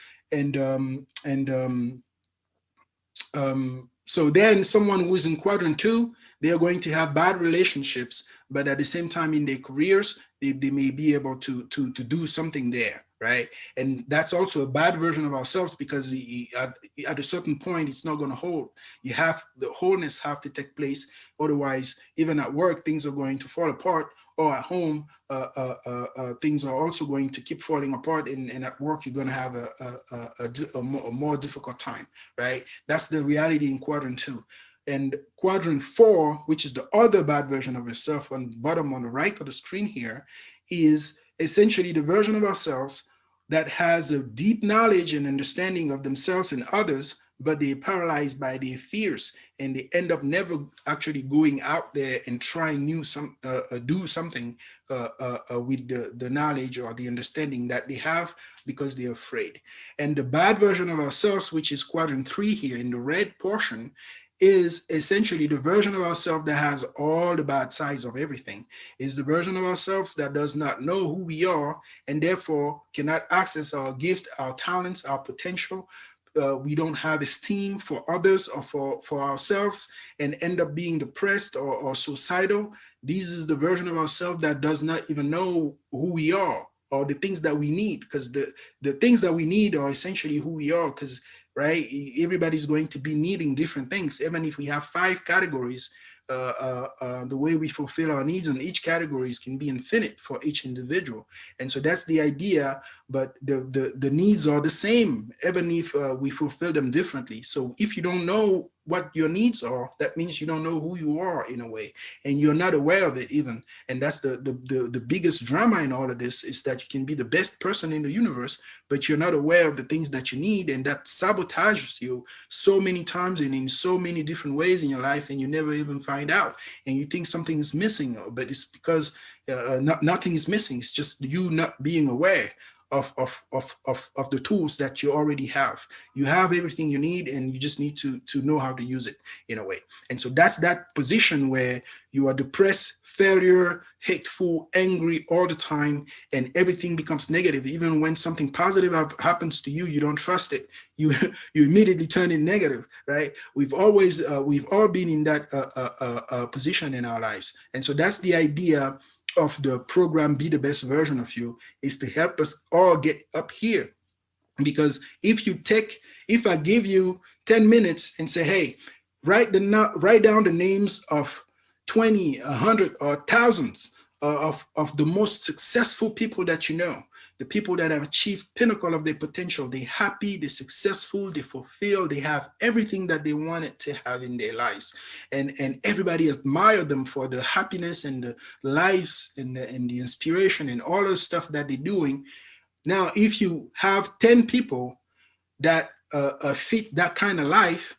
So then someone who is in quadrant 2, they are going to have bad relationships, but at the same time in their careers, they may be able to do something there, right? And that's also a bad version of ourselves, because at a certain point, it's not going to hold. The wholeness have to take place. Otherwise, even at work, things are going to fall apart, or at home, things are also going to keep falling apart, and at work, you're going to have a more difficult time, right? That's the reality in quadrant 2. And quadrant 4, which is the other bad version of yourself, on the bottom on the right of the screen here, is essentially the version of ourselves that has a deep knowledge and understanding of themselves and others, but they're paralyzed by their fears and they end up never actually going out there and trying do something with the knowledge or the understanding that they have, because they're afraid. And the bad version of ourselves, which is quadrant 3 here in the red portion, is essentially the version of ourselves that has all the bad sides of everything. Is the version of ourselves that does not know who we are, and therefore cannot access our gift, our talents, our potential. We don't have esteem for others or for ourselves, and end up being depressed or suicidal. This is the version of ourselves that does not even know who we are or the things that we need, because the things that we need are essentially who we are, because right, everybody's going to be needing different things. Even if we have 5 categories, the way we fulfill our needs in each categories can be infinite for each individual. And so that's the idea, but the needs are the same, even if we fulfill them differently. So if you don't know what your needs are, that means you don't know who you are in a way, and you're not aware of it even. And that's the biggest drama in all of this, is that you can be the best person in the universe, but you're not aware of the things that you need, and that sabotages you so many times and in so many different ways in your life, and you never even find out, and you think something is missing, but it's because nothing is missing. It's just you not being aware of the tools that you already have. You have everything you need, and you just need to know how to use it in a way. And so that's that position where you are depressed, failure, hateful, angry all the time, and everything becomes negative. Even when something positive happens to you, you don't trust it. You immediately turn it negative, right? We've all been in that position in our lives. And so that's the idea of the program, Be the Best Version of You, is to help us all get up here. Because if I give you 10 minutes and say, hey, write down the names of 20, 100, or thousands of the most successful people that you know, the people that have achieved pinnacle of their potential. They're happy, they're successful, they fulfill, they have everything that they wanted to have in their lives. And everybody admire them for the happiness and the lives and the inspiration and all the stuff that they're doing. Now, if you have 10 people that fit that kind of life,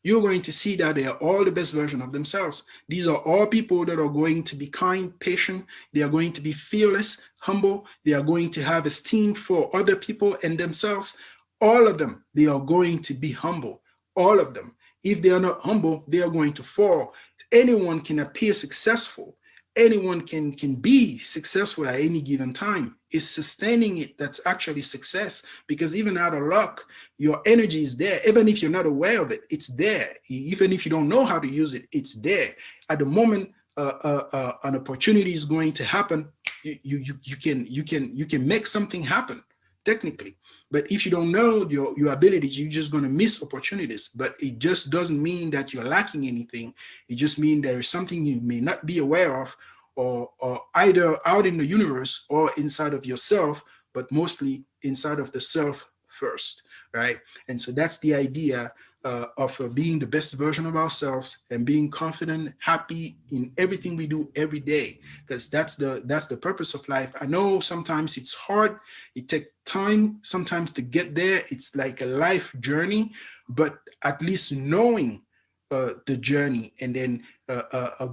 you're going to see that they are all the best version of themselves. These are all people that are going to be kind, patient. They are going to be fearless, humble. They are going to have esteem for other people and themselves. All of them, they are going to be humble. All of them. If they are not humble, they are going to fall. Anyone can appear successful. Anyone can be successful at any given time. It's sustaining it that's actually success, because even out of luck, your energy is there. Even if you're not aware of it, it's there. Even if you don't know how to use it, it's there. At the moment an opportunity is going to happen, you can make something happen technically. But if you don't know your abilities, you're just going to miss opportunities. But it just doesn't mean that you're lacking anything. It just means there is something you may not be aware of, or either out in the universe or inside of yourself, but mostly inside of the self first, right? And so that's the idea of being the best version of ourselves and being confident, happy in everything we do every day, because that's the purpose of life. I know sometimes it's hard. It takes time sometimes to get there. It's like a life journey, but at least knowing the journey and then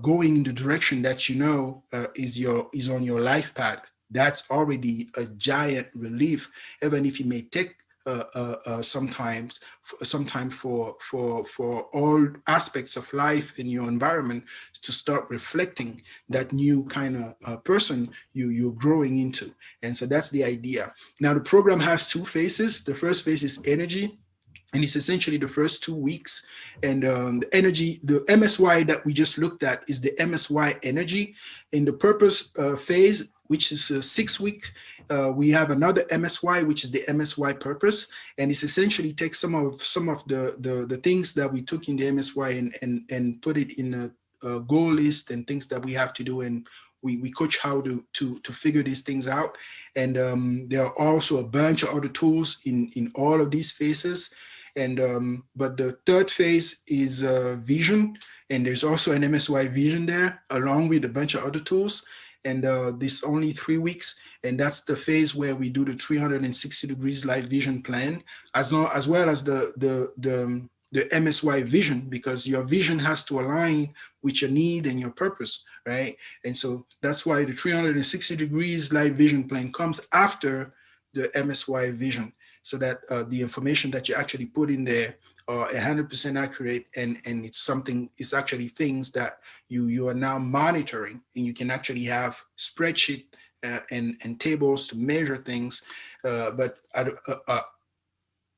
going in the direction that you know is on your life path, that's already a giant relief, even if it may take sometimes for all aspects of life in your environment to start reflecting that new kind of person you're growing into. And so that's the idea. Now, the program has 2 phases. The first phase is energy, and it's essentially the first 2 weeks. And the energy, the MSY that we just looked at is the MSY energy. In the purpose phase, which is 6 weeks, we have another MSY, which is the MSY purpose. And it's essentially take some of the things that we took in the MSY and put it in a goal list and things that we have to do. And we coach how to figure these things out. And there are also a bunch of other tools in all of these phases. And but the third phase is vision, and there's also an MSY vision there along with a bunch of other tools. And this only 3 weeks, and that's the phase where we do the 360 degrees life vision plan, as well as the the MSY vision, because your vision has to align with your need and your purpose, right? And so that's why the 360 degrees life vision plan comes after the MSY vision, so that the information that you actually put in there are 100% accurate, and it's something, it's actually things that you are now monitoring, and you can actually have spreadsheet and tables to measure things, but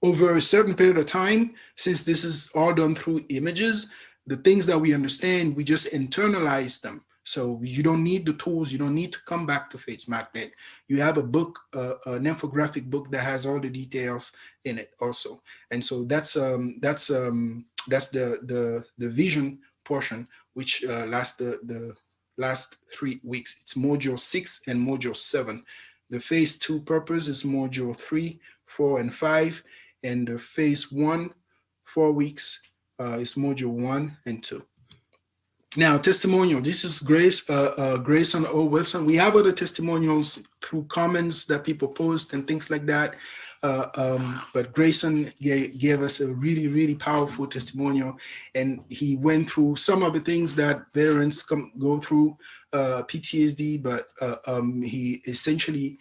over a certain period of time, since this is all done through images, the things that we understand, we just internalize them. So you don't need the tools. You don't need to come back to FaithSMagnet. You have a book, an infographic book that has all the details in it also. And so that's the vision portion, which lasts the last 3 weeks. It's module 6 and module 7. The phase 2 purpose is module 3, 4, and 5. And the phase 1, 4 weeks, is module 1 and 2. Now, testimonial. This is Grayson O. Wilson. We have other testimonials through comments that people post and things like that. But Grayson gave us a really, really powerful testimonial. And he went through some of the things that veterans go through, PTSD, but he essentially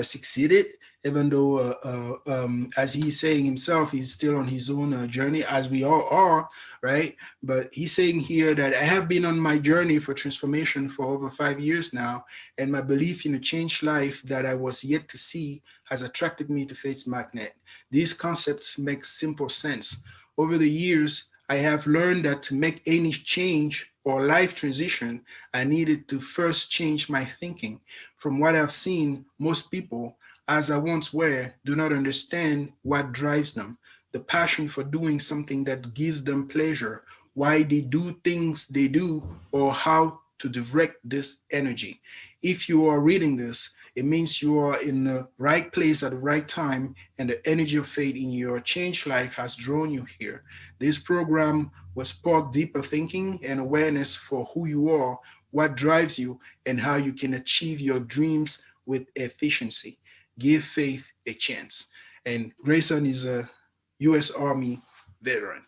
succeeded, even though, as he's saying himself, he's still on his own journey, as we all are, right? But he's saying here that I have been on my journey for transformation for over 5 years now, and my belief in a changed life that I was yet to see has attracted me to FaithSMagnet. These concepts make simple sense. Over the years, I have learned that to make any change or life transition, I needed to first change my thinking. From what I've seen, most people, as I once were, do not understand what drives them, the passion for doing something that gives them pleasure, why they do things they do, or how to direct this energy. If you are reading this, it means you are in the right place at the right time, and the energy of faith in your changed life has drawn you here. This program will spark deeper thinking and awareness for who you are, what drives you, and how you can achieve your dreams with efficiency. Give faith a chance. And Grayson is a U.S. Army veteran.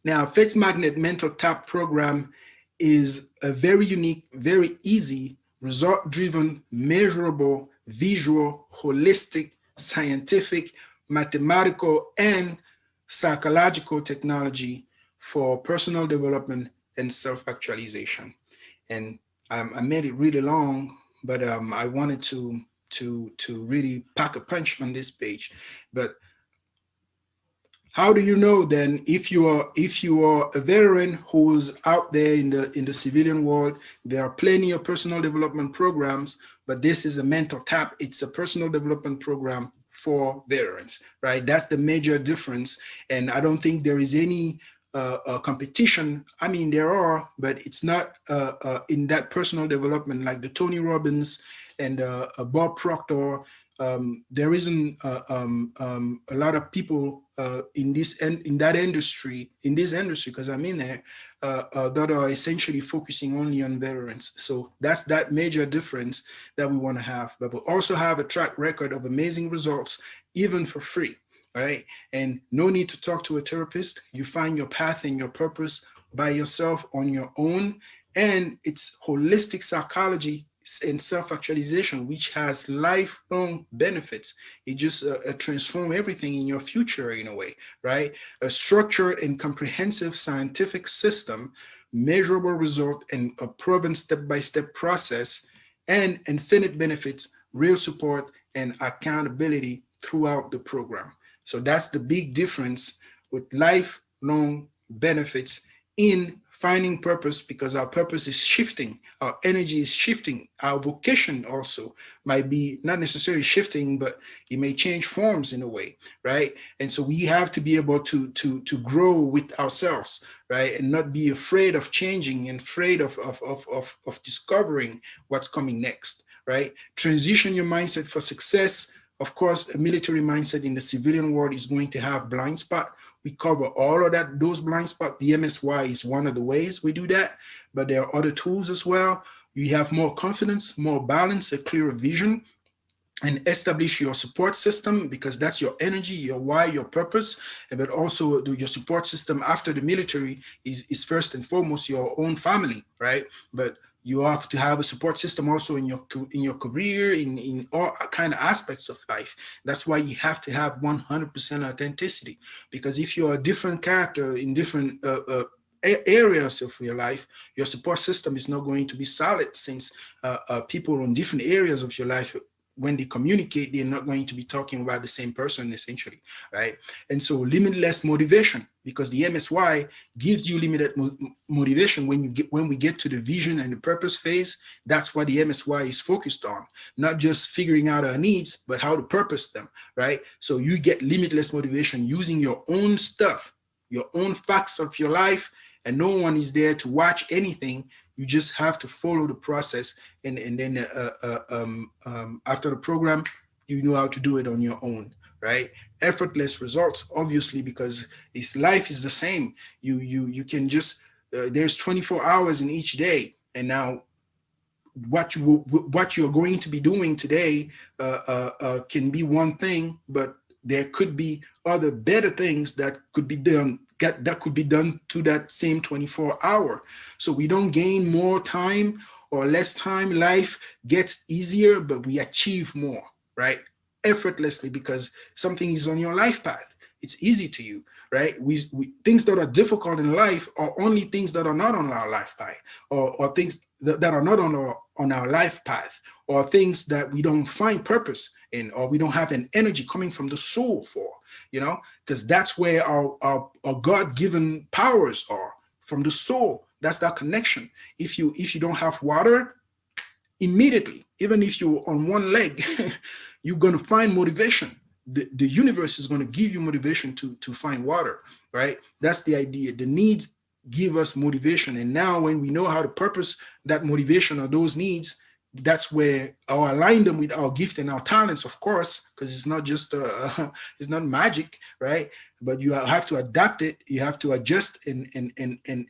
Now, FaithSMagnet Mental TAP Program is a very unique, very easy, result-driven, measurable, visual, holistic, scientific, mathematical, and psychological technology for personal development and self-actualization. And I made it really long, but I wanted to really pack a punch on this page. But how do you know then, if you are a veteran who's out there in the civilian world? There are plenty of personal development programs, but this is a mental tap. It's a personal development program for veterans, right? That's the major difference. And I don't think there is any competition. I mean, there are, but it's not in that personal development like the Tony Robbins and Bob Proctor. There isn't a lot of people in this industry, because I'm in there, that are essentially focusing only on veterans. So that's that major difference that we want to have. But we also have a track record of amazing results, even for free, right? And no need to talk to a therapist. You find your path and your purpose by yourself on your own. And it's holistic psychology and self-actualization, which has lifelong benefits. It just transforms everything in your future in a way, right? A structured and comprehensive scientific system, measurable result, and a proven step-by-step process, and infinite benefits, real support, and accountability throughout the program. So that's the big difference with lifelong benefits in finding purpose, because our purpose is shifting, our energy is shifting, our vocation also might be not necessarily shifting, but it may change forms in a way, right? And so we have to be able to grow with ourselves, right? And not be afraid of changing and afraid of discovering what's coming next, right? Transition your mindset for success. Of course, a military mindset in the civilian world is going to have blind spot. We cover all of that, those blind spots. The MSY is one of the ways we do that, but there are other tools as well. You have more confidence, more balance, a clearer vision, and establish your support system, because that's your energy, your why, your purpose. But also your support system after the military is first and foremost your own family, right? But you have to have a support system also in your career, in all kind of aspects of life. That's why you have to have 100% authenticity, because if you're a different character in different areas of your life, your support system is not going to be solid, since people in different areas of your life, when they communicate, they're not going to be talking about the same person, essentially, right? And so limitless motivation, because the MSY gives you limited motivation. When we get to the vision and the purpose phase, that's what the MSY is focused on, not just figuring out our needs, but how to purpose them, right? So you get limitless motivation using your own stuff, your own facts of your life, and no one is there to watch anything. You just have to follow the process, and then after the program, you know how to do it on your own, right? Effortless results, obviously, because life is the same. You can just there's 24 hours in each day, and now what you're going to be doing today can be one thing, but there could be other better things that could be done, to that same 24-hour. So we don't gain more time or less time. Life gets easier, but we achieve more, right? Effortlessly, because something is on your life path. It's easy to you, right? Things that are difficult in life are only things that are not on our life path, or things that are not on our life path, or things that we don't find purpose in, or we don't have an energy coming from the soul for, because that's where our God-given powers are, from the soul. That's that connection. If you don't have water, immediately, even if you're on one leg, you're going to find motivation. The universe is going to give you motivation to find water, right? That's the idea. The needs give us motivation. And now when we know how to purpose that motivation or those needs, that's where I'll align them with our gift and our talents, of course, because it's not just it's not magic, right? But you have to adapt it. You have to adjust and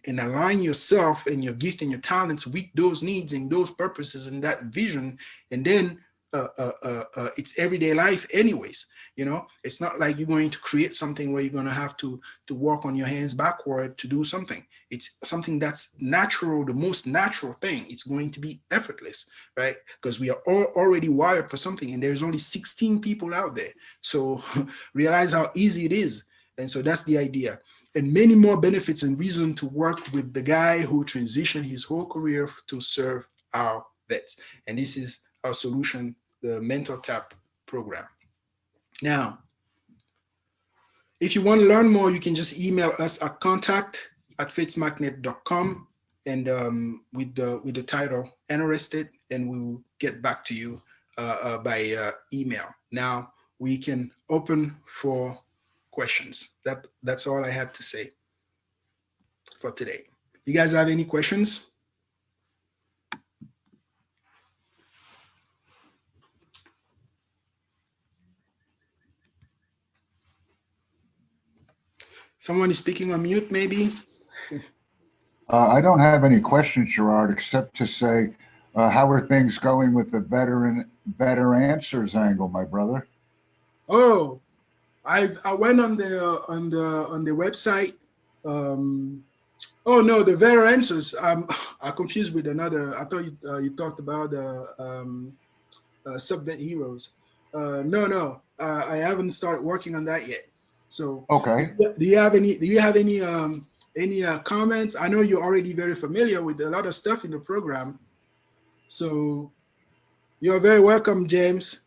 align yourself and your gift and your talents with those needs and those purposes and that vision. And then it's everyday life anyways. It's not like you're going to create something where you're going to have to walk on your hands backward to do something. It's something that's natural, the most natural thing. It's going to be effortless, right? Because we are all already wired for something, and there's only 16 people out there. So realize how easy it is. And so that's the idea. And many more benefits and reason to work with the guy who transitioned his whole career to serve our vets. And this is our solution, the Mental TAP program. Now, if you want to learn more, you can just email us at contact@faithsmagnet.com, and with the title "Interested," and we will get back to you by email. Now we can open for questions. That's all I had to say for today. You guys have any questions? Someone is speaking on mute, maybe. I don't have any questions, Gerard, except to say, how are things going with the better answers angle, my brother? Oh, I went on the website. Oh no, the better answers. I confused with another. I thought you talked about subnet heroes. No, I haven't started working on that yet. So, Okay. do you have any? Do you have any comments? I know you're already very familiar with a lot of stuff in the program, so you're very welcome, James.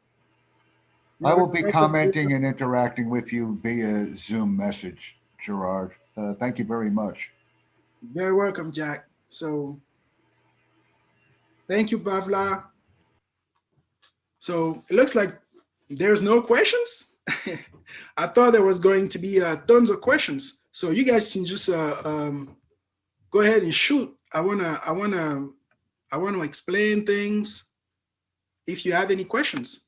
I will be commenting and interacting with you via Zoom message, Gerard. Thank you very much. Very welcome, Jack. So, thank you, Pavla. So it looks like there's no questions. I thought there was going to be tons of questions. So you guys can just go ahead and shoot. I wanna explain things. If you have any questions.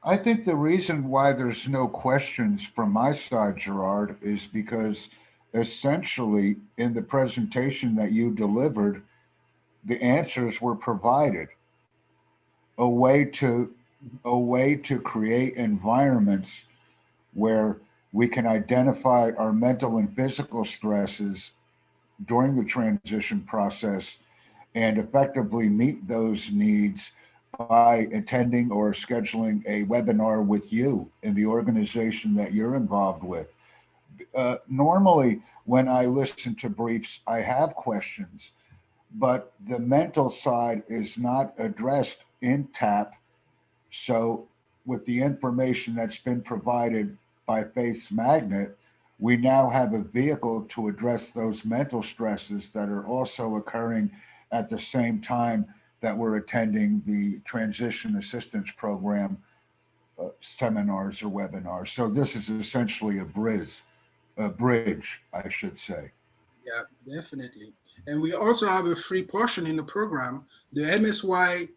I think the reason why there's no questions from my side, Gerard, is because essentially in the presentation that you delivered, the answers were provided. A way to a way to create environments where we can identify our mental and physical stresses during the transition process and effectively meet those needs by attending or scheduling a webinar with you in the organization that you're involved with. Normally, when I listen to briefs, I have questions, but the mental side is not addressed in TAP. So, with the information that's been provided by FaithSMagnet, we now have a vehicle to address those mental stresses that are also occurring at the same time that we're attending the transition assistance program seminars or webinars. So this is essentially a bridge, I should say. Yeah, definitely. And we also have a free portion in the program, the MSY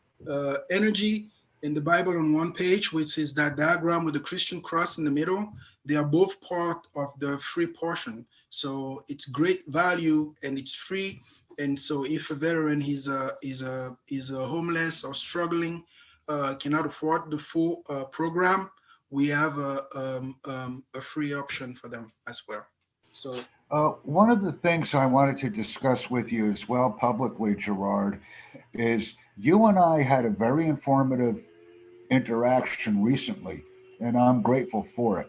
energy in the Bible on one page, which is that diagram with the Christian cross in the middle. They are both part of the free portion. So it's great value and it's free. And so if a veteran is a homeless or struggling, cannot afford the full program, we have a free option for them as well. So One of the things I wanted to discuss with you as well publicly, Gerard, is you and I had a very informative interaction recently, and I'm grateful for it.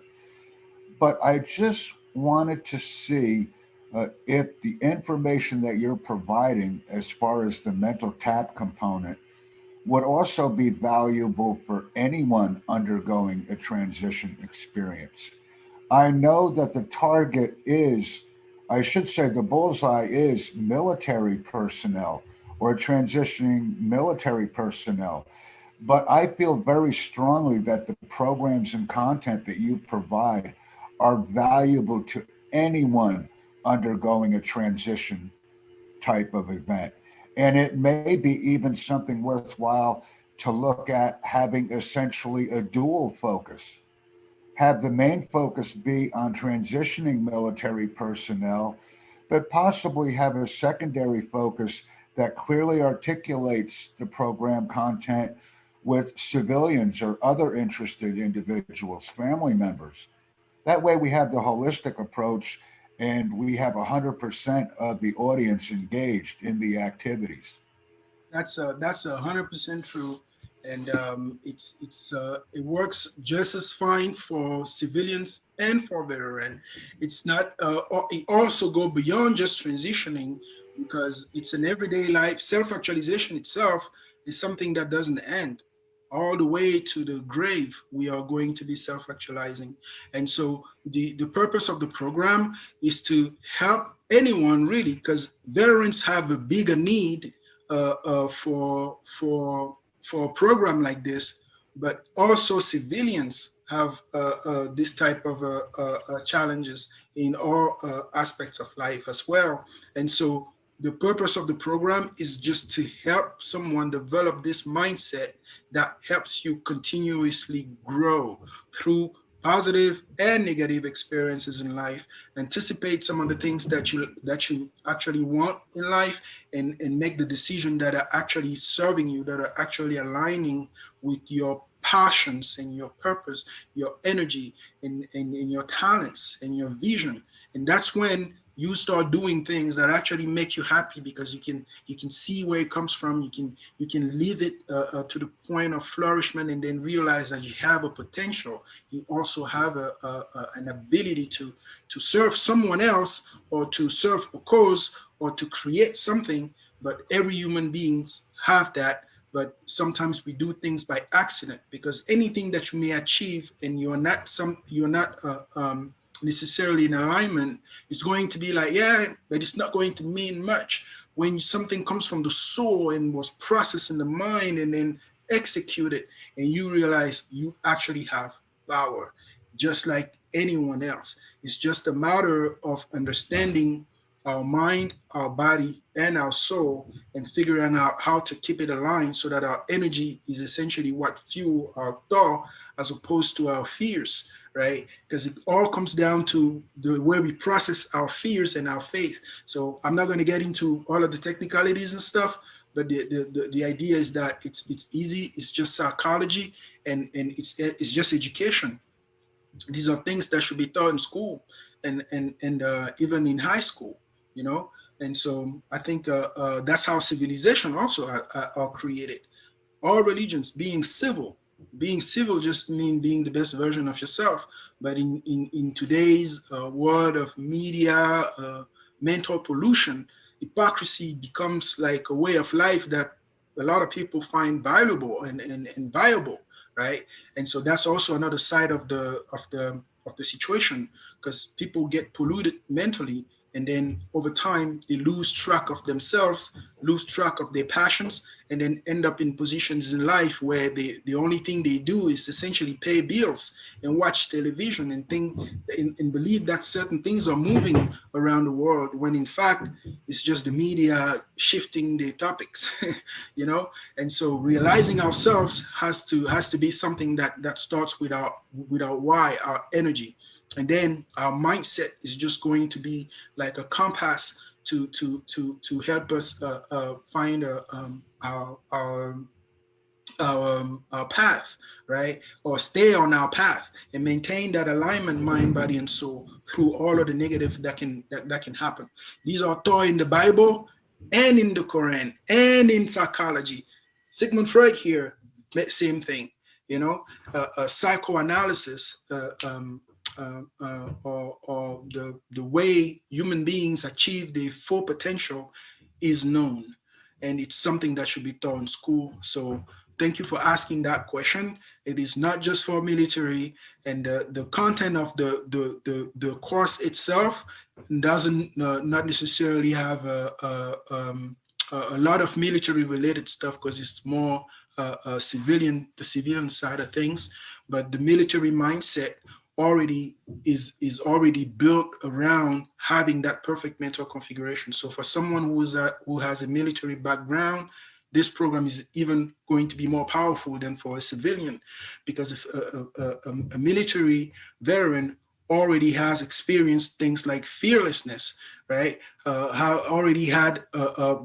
But I just wanted to see if the information that you're providing, as far as the mental tap component, would also be valuable for anyone undergoing a transition experience. I know that the target is, I should say, the bullseye is military personnel or transitioning military personnel. But I feel very strongly that the programs and content that you provide are valuable to anyone undergoing a transition type of event. And it may be even something worthwhile to look at having essentially a dual focus. Have the main focus be on transitioning military personnel, but possibly have a secondary focus that clearly articulates the program content with civilians or other interested individuals, family members. That way, we have the holistic approach and we have 100% of the audience engaged in the activities. that's 100% true, and it works just as fine for civilians and for veteran. It's not. It also go beyond just transitioning because it's an everyday life. Self-actualization itself is something that doesn't end. All the way to the grave, we are going to be self-actualizing, and so the purpose of the program is to help anyone really, because veterans have a bigger need for a program like this, but also civilians have this type of challenges in all aspects of life as well. And so the purpose of the program is just to help someone develop this mindset that helps you continuously grow through positive and negative experiences in life, anticipate some of the things that you actually want in life, and make the decision that are actually serving you, that are actually aligning with your passions and your purpose, your energy, and your talents and your vision. And that's when you start doing things that actually make you happy, because you can see where it comes from. You can live it to the point of flourishment, and then realize that you have a potential. You also have an ability to serve someone else, or to serve a cause, or to create something. But every human beings have that. But sometimes we do things by accident, because anything that you may achieve and you're not necessarily in alignment, it's going to be like, yeah, but it's not going to mean much. When something comes from the soul and was processed in the mind and then executed, and you realize you actually have power, just like anyone else. It's just a matter of understanding our mind, our body, and our soul, and figuring out how to keep it aligned so that our energy is essentially what fuel our thought, as opposed to our fears, right? Because it all comes down to the way we process our fears and our faith. So I'm not going to get into all of the technicalities and stuff, but the idea is that it's easy. It's just psychology, and it's just education. These are things that should be taught in school, and even in high school, you know. And so I think that's how civilization also are created. All religions being civil just mean being the best version of yourself. But in today's world of media, mental pollution, hypocrisy becomes like a way of life that a lot of people find valuable and viable, right? And so that's also another side of the situation, because people get polluted mentally, and then over time they lose track of themselves, lose track of their passions, and then end up in positions in life where the only thing they do is essentially pay bills and watch television and think and believe that certain things are moving around the world, when in fact it's just the media shifting the topics. You know. And so realizing ourselves has to be something that starts with our why, our energy. And then our mindset is just going to be like a compass to help us find our path, right? Or stay on our path and maintain that alignment, mind, body, and soul, through all of the negative that can happen. These are taught in the Bible and in the Quran and in psychology. Sigmund Freud here, same thing. You know, psychoanalysis, or the way human beings achieve their full potential is known, and it's something that should be taught in school. So thank you for asking that question. It is not just for military, and the content of the course itself doesn't not necessarily have a lot of military related stuff, because it's more the civilian side of things. But the military mindset already is already built around having that perfect mental configuration. So for someone who has a military background, this program is even going to be more powerful than for a civilian, because if a military veteran already has experienced things like fearlessness, right? Already had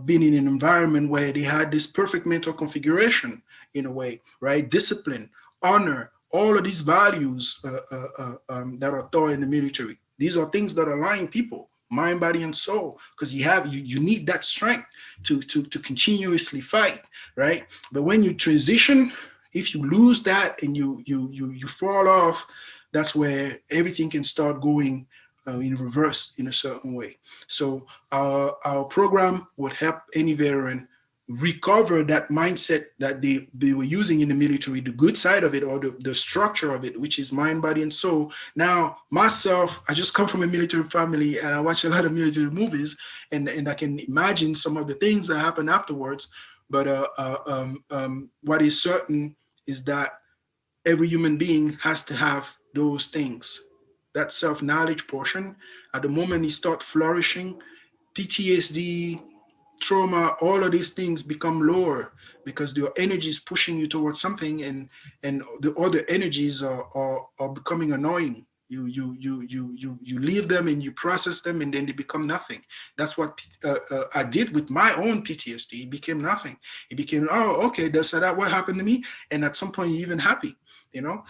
been in an environment where they had this perfect mental configuration in a way, right? Discipline, honor, all of these values that are taught in the military. These are things that align people, mind, body, and soul, because you need that strength to continuously fight, right? But when you transition, if you lose that and you fall off, that's where everything can start going in reverse in a certain way. So our program would help any veteran recover that mindset that they were using in the military, the good side of it, or the structure of it, which is mind, body, and soul. Now, myself, I just come from a military family, and I watch a lot of military movies, and I can imagine some of the things that happen afterwards. But what is certain is that every human being has to have those things, that self-knowledge portion. At the moment you start flourishing, PTSD, trauma, all of these things become lower, because your energy is pushing you towards something, and the other energies are becoming annoying. You leave them and you process them, and then they become nothing. That's what I did with my own PTSD. It became nothing. It became, oh, okay, that's that what happened to me. And at some point you're even happy, you know.